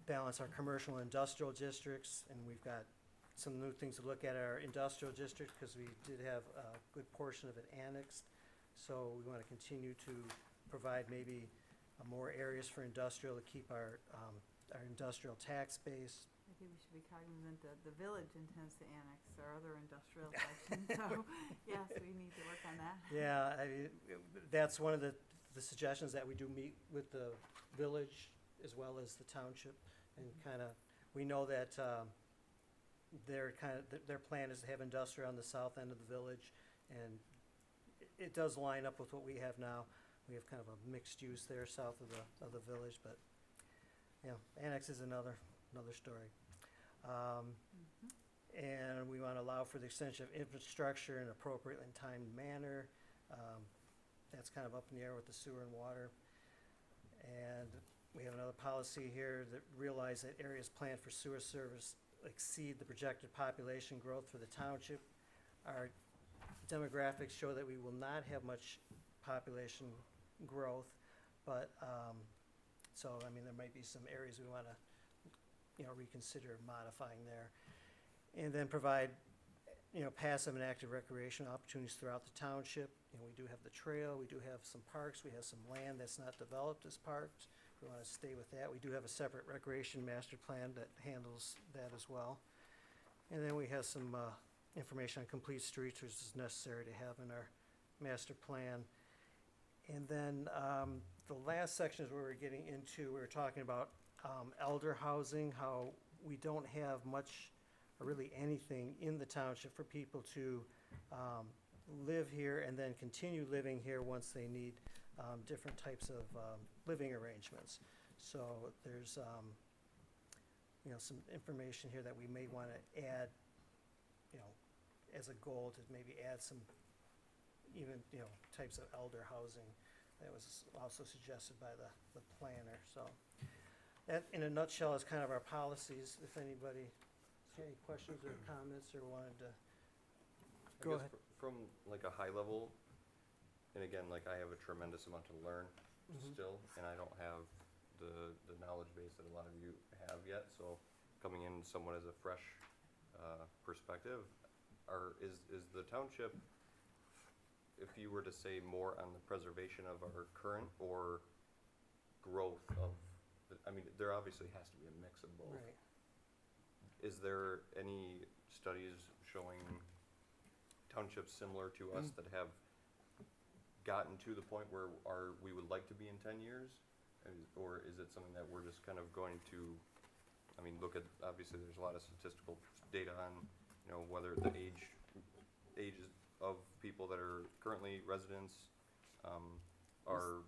Balance our commercial and industrial districts, and we've got some new things to look at our industrial district, because we did have a good portion of it annexed. So we want to continue to provide maybe more areas for industrial to keep our industrial tax base. I think we should be cognizant that the village intends to annex our other industrial section, so, yes, we need to work on that. Yeah, that's one of the suggestions, that we do meet with the village as well as the township, and kind of, we know that their plan is to have industrial on the south end of the village, and it does line up with what we have now. We have kind of a mixed use there south of the village, but, you know, annex is another story. And we want to allow for the extension of infrastructure in an appropriate and timed manner. That's kind of up in the air with the sewer and water. And we have another policy here that realize that areas planned for sewer service exceed the projected population growth for the township. Our demographics show that we will not have much population growth, but, so, I mean, there might be some areas we want to, reconsider modifying there. And then provide, passive and active recreational opportunities throughout the township. We do have the trail, we do have some parks, we have some land that's not developed as parks. We want to stay with that. We do have a separate recreation master plan that handles that as well. And then we have some information on complete streets, which is necessary to have in our master plan. And then the last section is where we're getting into, we were talking about elder housing, how we don't have much or really anything in the township for people to live here and then continue living here once they need different types of living arrangements. So there's some information here that we may want to add, as a goal to maybe add some even, types of elder housing. That was also suggested by the planner. So that, in a nutshell, is kind of our policies. If anybody has any questions or comments or wanted to go ahead. From like a high level, and again, like I have a tremendous amount to learn still, and I don't have the knowledge base that a lot of you have yet. So coming in somewhat as a fresh perspective, is the township, if you were to say more on the preservation of our current or growth of, I mean, there obviously has to be a mix of both. Right. Is there any studies showing townships similar to us that have gotten to the point where we would like to be in 10 years? Or is it something that we're just kind of going to, I mean, look at, obviously there's a lot of statistical data on, whether the ages of people that are currently residents, are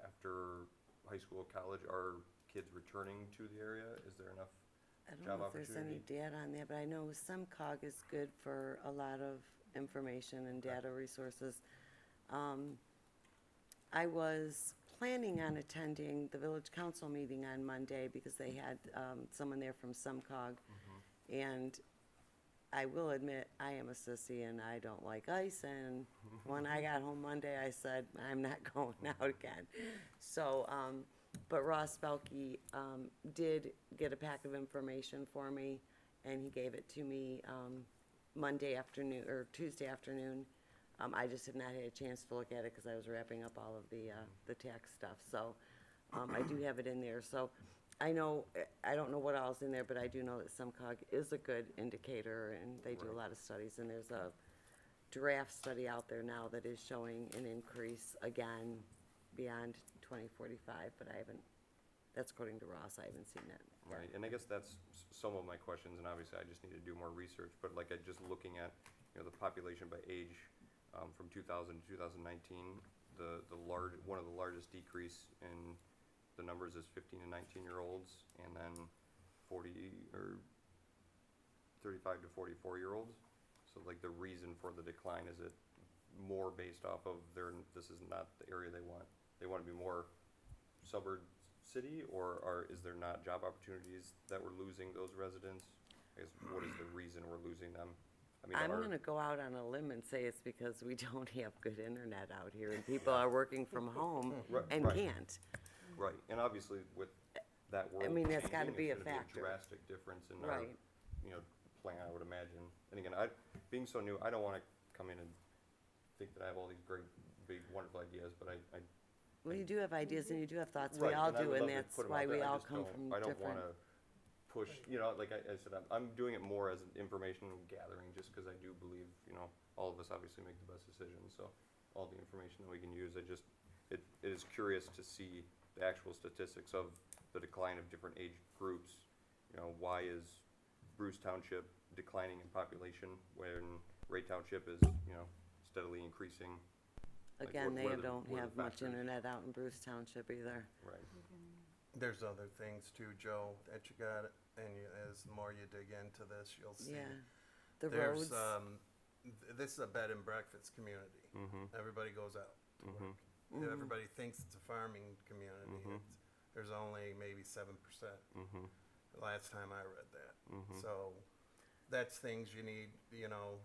after high school, college, are kids returning to the area? Is there enough I don't job know if there's any opportunity? data on that, but I know SEMCOG is good for a lot of information and data resources. I was planning on attending the village council meeting on Monday because they had someone there from SEMCOG. And I will admit, I am a sissy and I don't like ice, and when I got home Monday, I said, I'm not going out again. So, but Ross Belkey did get a pack of information for me, and he gave it to me Monday afternoon, or Tuesday afternoon. I just have not had a chance to look at it because I was wrapping up all of the tax stuff. So I do have it in there. So I know, I don't know what all's in there, but I do know that SEMCOG is a good indicator, and they do a lot of studies. And there's a draft study out there now that is showing an increase again beyond 2045, but I haven't, that's according to Ross, I haven't seen it. Right, and I guess that's some of my questions, and obviously I just need to do more research, but like just looking at, the population by age, from 2000 to 2019, one of the largest decrease in the numbers is 15 and 19-year-olds, and then 40 or 35 to 44-year-olds. So like the reason for the decline, is it more based off of this is not the area they want? They want to be more suburb city, or is there not job opportunities that we're losing those residents? I guess, what is the reason we're losing them? I mean, I'm gonna go out on a limb and say it's because we don't have good internet out here, and people are working from home and Right. can't. Right, and obviously with that world mean, that's gotta changing, be it's a gonna factor. be a drastic difference in our, Right. plan, I would imagine. And again, being so new, I don't wanna come in and think that I have all these great, big, wonderful ideas, but I Well, you do have ideas and you do have thoughts, we right, all and I do, would and love to that's put 'em why out there. we I all just come don't- from I don't different. wanna push, like I said, I'm doing it more as an information gathering, just cause I do believe, all of us obviously make the best decisions, so all the information that we can use, it is curious to see the actual statistics of the decline of different age groups. Why is Bruce Township declining in population when Ray Township is, steadily increasing? Like, Again, what they are the- don't what are the have much factors? internet out in Bruce Township either. Right. There's other things too, Joe, that you got and as the more you dig into this, you'll see. Yeah. The There's, roads. this is a bed and breakfast community. Everybody goes out to work. Everybody thinks it's a farming community. There's only maybe 7%. The last time I read that. So that's things you need, you know,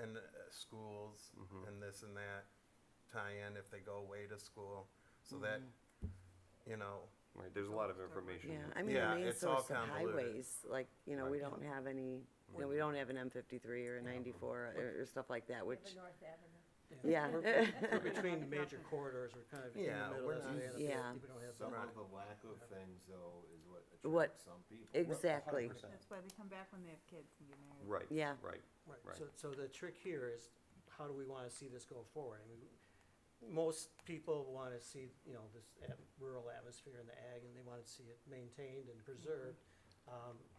and schools and this and that tie in if they go away to school. So that, you know, Right, there's a lot of information. Yeah, I mean, Yeah, the main it's all source of convoluted. highways, like, you know, we don't have any, you know, we don't have an M53 or a 94 or stuff like that, We which, have a North Avenue. yeah. We're between the major corridors, we're kind of in Yeah, the middle, we're that's why not- they end up Yeah. we don't have Some the. of the lack of things, though, is what What- attracts some people. Exactly. 100%. That's why they come back when they have kids and get married. Right, Yeah. right. Right, Right. so the trick here is, how do we wanna see this go forward? I mean, most people wanna see, you know, this rural atmosphere in the ag, and they wanna see it maintained and preserved.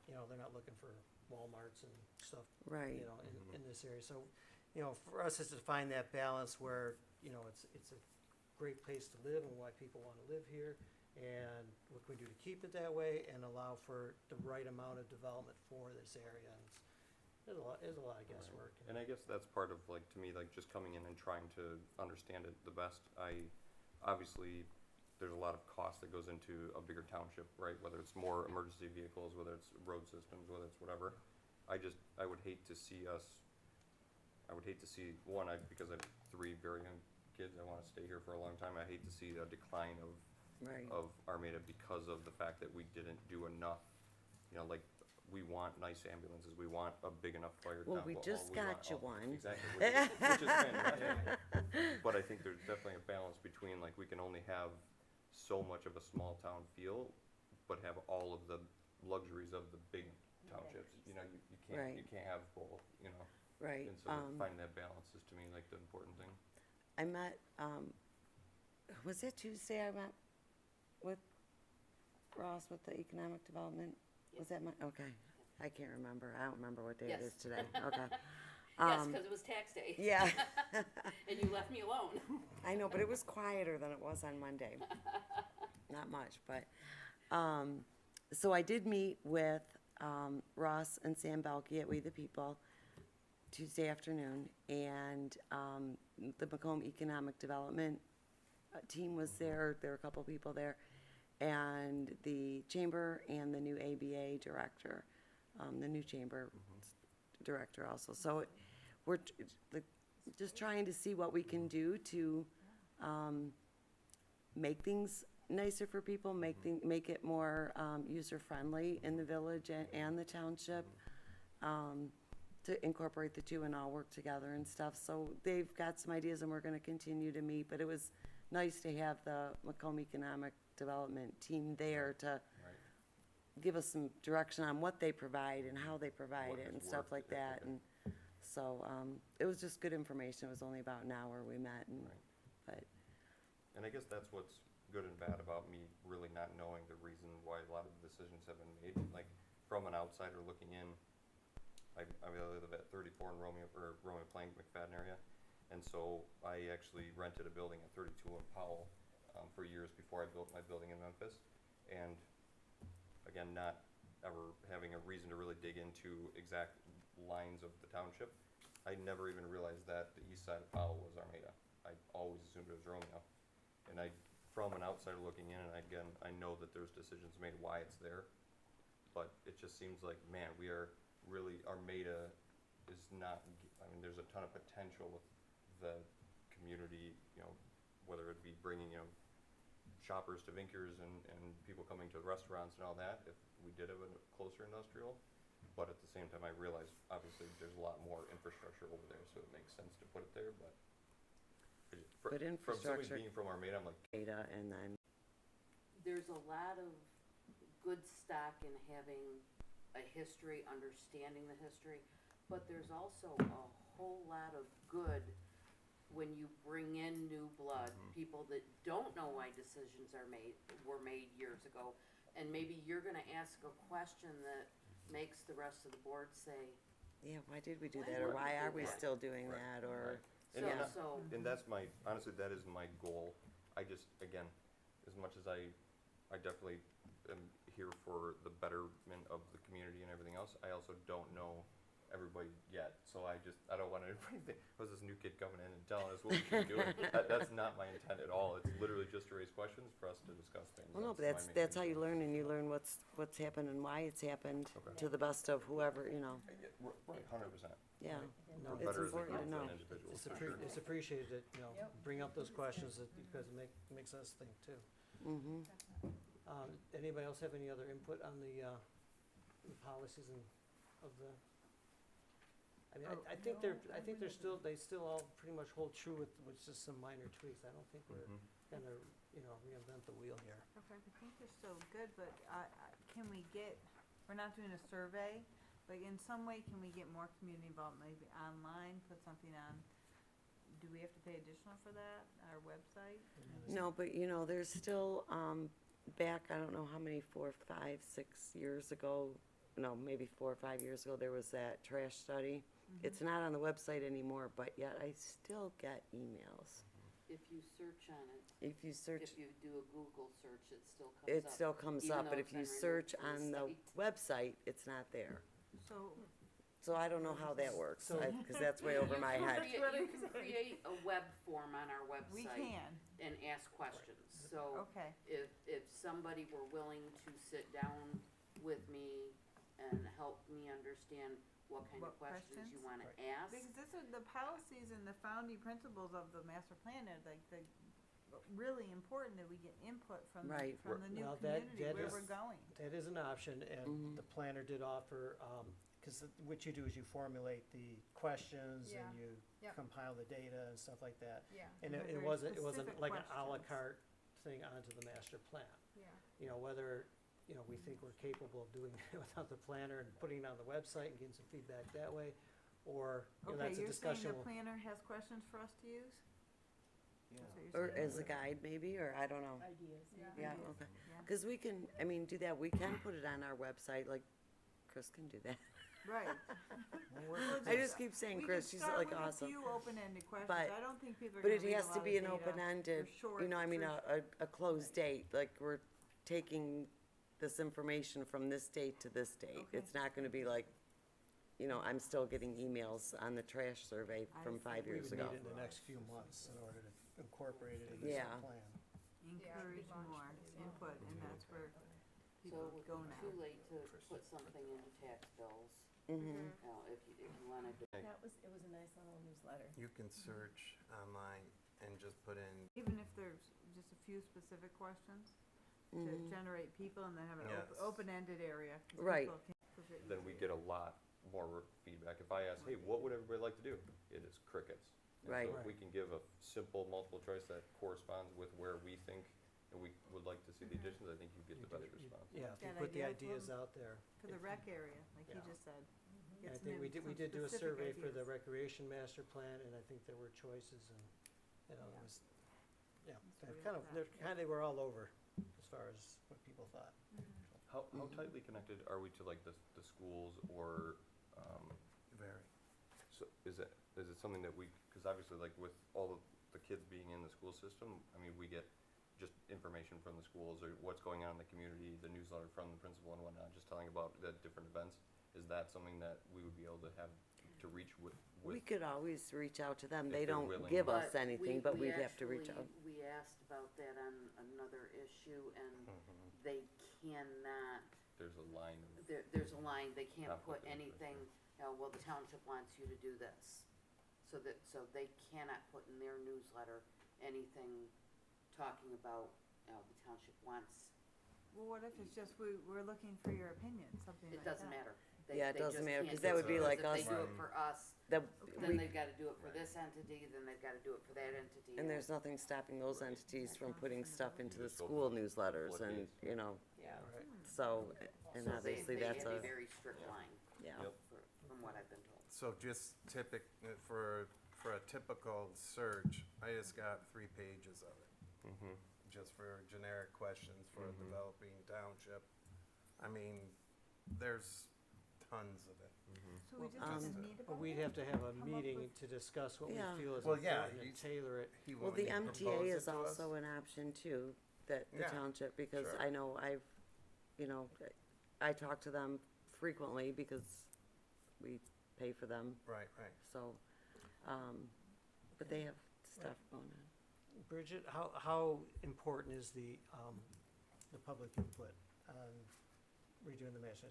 You know, they're not looking for Walmarts and stuff, Right. you know, in this area. So, you know, for us, is to find that balance where, you know, it's a great place to live and why people wanna live here, and what can we do to keep it that way and allow for the right amount of development for this area. And there's a lot of guesswork. And I guess that's part of, like, to me, like, just coming in and trying to understand it the best. Obviously, there's a lot of cost that goes into a bigger township, right? Whether it's more emergency vehicles, whether it's road systems, whether it's whatever. I would hate to see one, because I have 3 very young kids, I wanna stay here for a long time. I hate to see a decline Right. of Armada because of the fact that we didn't do enough. You know, like, we want nice ambulances, we want a big enough fire Well, town. we just got you one. Exactly, which is fantastic. But I think there's definitely a balance between, like, we can only have so much of a small town feel, but have all of the luxuries of the big townships. You know, you Right. can't have both, you know? Right. And so finding that balance is, to me, like, the important thing. I met, was it Tuesday I met with Ross with the economic development? Was that my, okay, I can't remember, I don't remember what day it Yes. is today, okay. Yes, because it was tax day. Yeah, And you left me alone. I know, but it was quieter than it was on Monday. Not much, but, so I did meet with, Ross and Sam Belkey at We the People Tuesday afternoon, and, the Macomb Economic Development team was there were a couple people there, and the chamber and the new ABA director, the new chamber director also. So we're just trying to see what we can do to make things nicer for people, make it more user-friendly in the village and the township, to incorporate the two and all work together and stuff. So they've got some ideas, and we're gonna continue to meet, but it was nice to have the Macomb Economic Development team there to Right. give us some direction on what they provide and how they provide What it has and stuff worked, like that. And so, it was just good information. It was only about an hour we met, and, Right. but, And I guess that's what's good and bad about me really not knowing the reason why a lot of the decisions have been made. Like, from an outsider looking in, I live at 34 in Romeo Plank, McFadden area. And so I actually rented a building at 32 in Powell for years before I built my building in Memphis. And again, not ever having a reason to really dig into exact lines of the township, I never even realized that the east side of Powell was Armada. I always assumed it was Romeo. And from an outsider looking in, and again, I know that there's decisions made why it's there, but it just seems like, man, we are really, Armada is not, I mean, there's a ton of potential with the community, you know, whether it be bringing, you know, shoppers to Vinkers and people coming to restaurants and all that, if we did have a closer industrial. But at the same time, I realize, obviously, there's a lot more infrastructure over there, so it makes sense to put it there, but. But From somebody infrastructure- being from Armada, I'm like, data, and then, There's a lot of good stock in having a history, understanding the history, but there's also a whole lot of good when you bring in new blood, people that don't know why decisions were made years ago, and maybe you're gonna ask a question that makes the rest of the board say, yeah, why did we do Why that, or would why we are do we that? still doing Right, that, or, And yeah. so, and that's honestly, that is my goal. I just, again, as much as I definitely am here for the betterment of the community and everything else. I also don't know everybody yet, so I don't want anybody to think, was this new kid coming in and telling us what we should be doing? That's not my intent at all. It's literally just to raise questions for us to discuss things. Well, no, but my main that's how you concern. learn, and you learn what's happened and why it's happened Okay. to the best of whoever, you know, Right, 100%. yeah. No, It's Better as a important to group know. than individuals, It's for sure. it's appreciated that, you know, bring up those questions that, because it makes us think too. Mm-hmm. Anybody else have any other input on the policies and of the? I mean, I think they're still, they still all pretty much hold true with just some minor tweaks. I don't think we're Mhm. gonna, you know, reinvent the wheel here. Okay. I think they're still good, but can we get, we're not doing a survey, but in some way, can we get more community involvement, maybe online, put something on? Do we have to pay additional for that, our website? No, but you know, there's still, back, I don't know how many, 4, 5, 6 years ago, no, maybe 4 or 5 years ago, there was that trash study. It's not on the website anymore, but yet I still get emails. If you search on it, If you search, if you do a Google search, it still comes up. it still comes even up, though but it's if you been removed search from on the site. website, it's not there. So, So I don't know how that works, So- cause that's way over my head. You can create a web form on our website. we can, And ask questions. So okay. if somebody were willing to sit down with me and help me understand what kind of What questions you questions? wanna ask. Because this is the policies and the founding principles of the master plan are like the, really important that we get input from, Right. from the new Well, that- community, that where is- we're going. That is an option, and Mhm. the planner did offer, because what you do is you formulate the questions Yeah. and you Yep. compile the data and stuff like that. Yeah, And But it very wasn't specific like an à la questions. carte thing onto the master plan. yeah. You know, whether, you know, we think we're capable of doing it without the planner and putting it on the website and getting some feedback that way, or, you know, Okay, that's a you're saying discussion. the planner has questions for us to use? That's what you're Or saying? as a guide maybe, or I don't know. Ideas. Yeah, Ideas. okay. Yeah. Cause we can, I mean, do that, we can put it on our website, like Chris can do that. Right. I just keep saying Chris, she's like We can awesome. start with a few open-ended questions, But- I don't think people are But gonna it read a has to lot of be an data. open-ended, They're short, you know, I mean, they're a closed date, like we're taking this information from this date to this date. Okay. It's not gonna be like, you know, I'm still getting emails on the trash survey I from see. 5 We years would ago. need it in the next few months in order to incorporate it into Yeah. the plan. Encourage Yeah, we more launched this, yeah. input, and that's where So people it would go be now. too late to put something into tax bills, Mm-hmm. you know, if you wanted to. It was a nice little newsletter. You can search online and just put in, Even if there's just a few specific questions to Mhm. generate people and then have an Yes. open-ended area. 'cause Right. people can push it Then we easier. get a lot more feedback. If I ask, hey, what would everybody like to do? It is crickets. And Right. So if we can give a simple multiple choice that corresponds with where we think and we would like to see the additions, I think you get the best response. Yeah, if you That put the idea ideas from- out there. For the rec area, like you Yeah. just said. And Get I some think we some did do a specific survey for the ideas. recreation master plan, and I think there were choices, and, you know, it Yeah. was, yeah, Let's they're read kind of, that, they're yeah. kind of were all over as far as what people thought. How Mhm. tightly connected are we to like the schools or, very. so is it something that we, cause obviously like with all of the kids being in the school system, I mean, we get just information from the schools or what's going on in the community, the newsletter from the principal and whatnot, just telling about the different events. Is that something that we would be able to have, to reach with? We could always reach out to them. If They they're don't willing. give But us anything, but we'd have to reach actually- out. We asked about that on another issue, and Mhm. they cannot, There's a line of, there's a line, they can't Conflict put of interest, anything, you know, well, the township wants you to do this. So they cannot put in their newsletter anything talking about, you know, the township wants, Well, what if it's just, we're looking for your opinion, something like it that? doesn't matter. Yeah, it They doesn't just matter, can't 'cause do that it, would be because like if us- they do it Right. for us, That then we, they've gotta do it for this entity, then they've gotta do it for that entity. and there's nothing stopping those entities from putting stuff into the Just go school for it. newsletters and, Floodgates. you know, Yeah. Right. so, and So obviously they that's have a a, very strict line, yeah. Yep. from what I've been told. So just for a typical search, I just got 3 pages of it, just for generic questions for a Mhm. developing township. I mean, there's tons of it. So we just Um, have to meet But about we'd it? have to have a Come up meeting with- to discuss what we Yeah. feel is Well, yeah, important and you- tailor it. He Well, wanted the to MTA propose it is to us. also an option too, that the Yeah, township, because sure. I know you know, I talk to them frequently because we pay for them, Right, so, but they have stuff going on. Bridget, how important is the public input on redoing the master?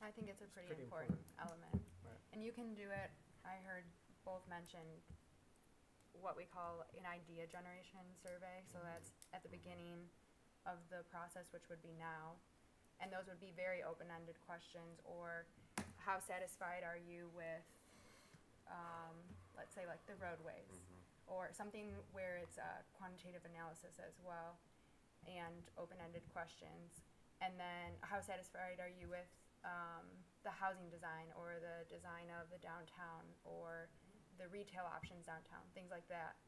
I think it's a pretty pretty important element. Right. And you can do it, I heard both mention what we call an idea generation survey, so that's at the beginning of the process, which would be now. And those would be very open-ended questions, or how satisfied are you with, let's say like the roadways, or something where it's a quantitative analysis as well, and open-ended questions. And then how satisfied are you with the housing design, or the design of the downtown, or the retail options downtown, things like that.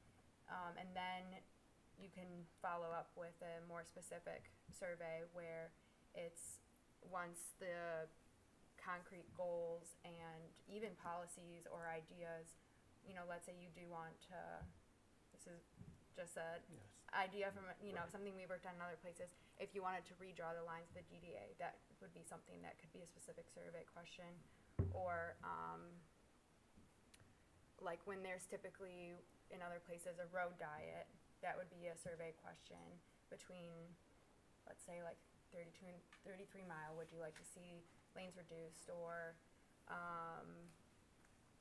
And then you can follow up with a more specific survey where it's, once the concrete goals and even policies or ideas, you know, let's say you do want to, this is just a Yes. idea from, you know, something we worked on in other places. If you wanted to redraw the lines of the DDA, that would be something that could be a specific survey question. Or, like when there's typically in other places a road diet, that would be a survey question between, let's say like 32 and 33 mile, would you like to see lanes reduced, or,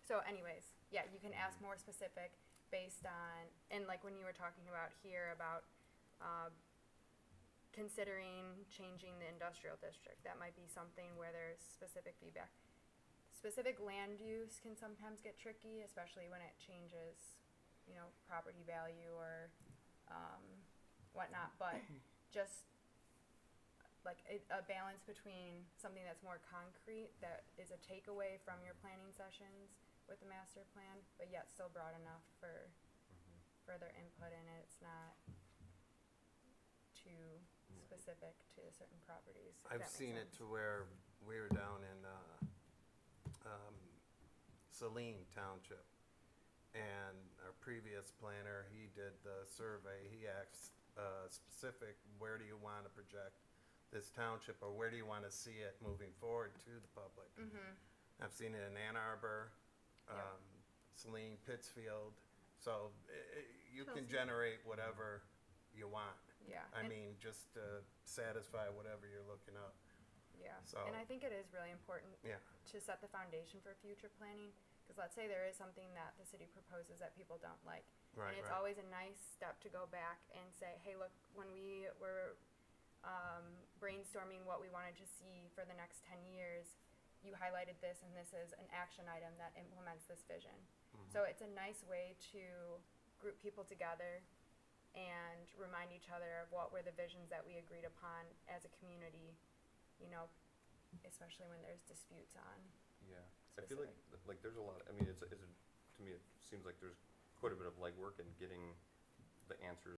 so anyways, yeah, you can ask more specific based on, and like when you were talking about here about, considering changing the industrial district, that might be something where there's specific feedback. Specific land use can sometimes get tricky, especially when it changes, you know, property value or, whatnot, but just like a balance between something that's more concrete, that is a takeaway from your planning sessions with the master plan, but yet still broad enough for further input in it. It's not too specific to certain properties. if I've that makes seen it sense. to where we were down in, Saline Township. And our previous planner, he did the survey, he asked, specific, where do you wanna project this township, or where do you wanna see it moving forward to the public? I've seen it in Ann Arbor, Yeah. Saline, Pittsfield, so you can generate whatever you want. Yeah. I and- mean, just to satisfy whatever you're looking up. Yeah, So- and I think it is really important Yeah. to set the foundation for future planning, because let's say there is something that the city proposes that people don't like. Right, And it's right. always a nice step to go back and say, hey, look, when we were brainstorming what we wanted to see for the next 10 years, you highlighted this, and this is an action item that implements this vision. So it's a nice way to group people together and remind each other of what were the visions that we agreed upon as a community, you know, especially when there's disputes on. Yeah, I feel like there's a lot, I mean, to me, it seems like there's quite a bit of legwork in getting the answers